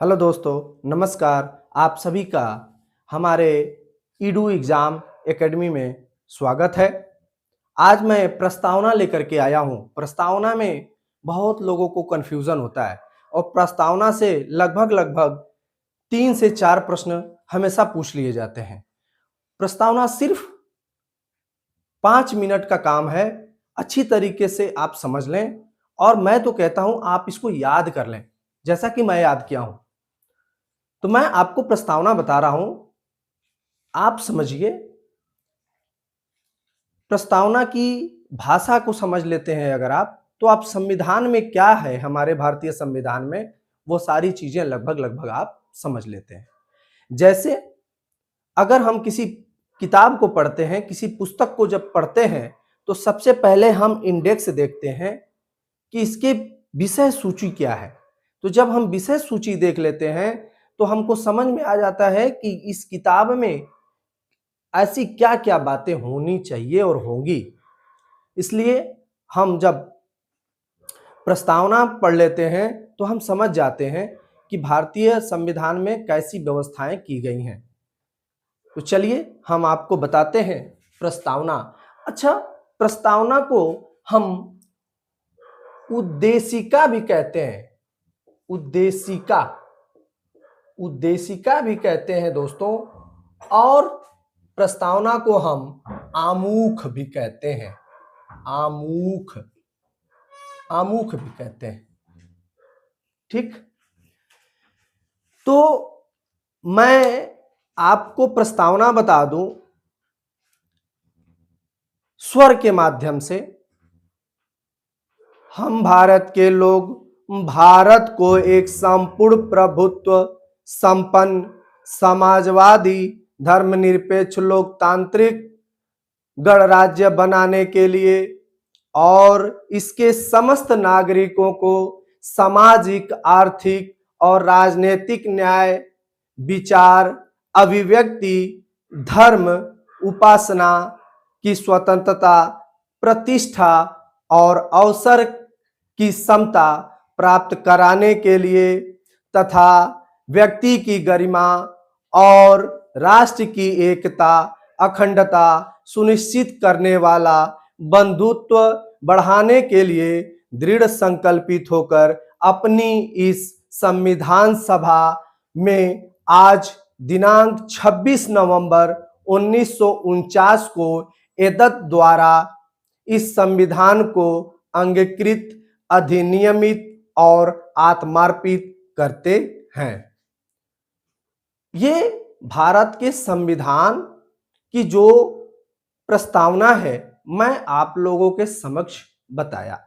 Hello दोस्तों, नमस्कार। आप सभी का हमारे ईडू एग्ज़ाम एकेडमी में स्वागत है। आज मैं प्रस्तावना लेकर के आया हूँ। प्रस्तावना में बहुत लोगों को कन्फ्यूज़न होता है और प्रस्तावना से लगभग 3 से 4 प्रश्न हमेशा पूछ लिए जाते हैं। प्रस्तावना सिर्फ 5 मिनट का काम है। अच्छी तरीके से आप समझ लें और मैं तो कहता हूँ आप इसको याद कर लें, जैसा कि मैं याद किया हूँ। तो मैं आपको प्रस्तावना बता रहा हूं, आप समझिए। प्रस्तावना की भाषा को समझ लेते हैं अगर आप, तो आप संविधान में क्या है, हमारे भारतीय संविधान में वो सारी चीजें लगभग आप समझ लेते हैं। जैसे अगर हम किसी किताब को पढ़ते हैं, किसी पुस्तक को जब पढ़ते हैं, तो सबसे पहले हम इंडेक्स देखते हैं कि इसके विषय सूची क्या है। तो जब हम विषय सूची देख लेते हैं तो हमको समझ में आ जाता है कि इस किताब में ऐसी क्या क्या बातें होनी चाहिए और होंगी। इसलिए हम जब प्रस्तावना पढ़ लेते हैं तो हम समझ जाते हैं कि भारतीय संविधान में कैसी व्यवस्थाएं की गई हैं। तो चलिए हम आपको बताते हैं प्रस्तावना। अच्छा, प्रस्तावना को हम उद्देशिका भी कहते हैं। उद्देशिका उद्देशिका भी कहते हैं दोस्तों। और प्रस्तावना को हम आमुख भी कहते हैं। आमुख आमुख भी कहते हैं। ठीक, तो मैं आपको प्रस्तावना बता दूं स्वर के माध्यम से। हम भारत के लोग भारत को एक संपूर्ण प्रभुत्व संपन्न समाजवादी धर्मनिरपेक्ष लोकतांत्रिक गणराज्य बनाने के लिए और इसके समस्त नागरिकों को सामाजिक, आर्थिक और राजनीतिक न्याय, विचार, अभिव्यक्ति, धर्म, उपासना की स्वतंत्रता, प्रतिष्ठा और अवसर की समता प्राप्त कराने के लिए तथा व्यक्ति की गरिमा और राष्ट्र की एकता, अखंडता सुनिश्चित करने वाला बंधुत्व बढ़ाने के लिए दृढ़ संकल्पित होकर अपनी इस संविधान सभा में आज दिनांक 26 नवंबर 1949 को एतद द्वारा इस संविधान को अंगीकृत, अधिनियमित और आत्मार्पित करते हैं। ये भारत के संविधान की जो प्रस्तावना है, मैं आप लोगों के समक्ष बताया।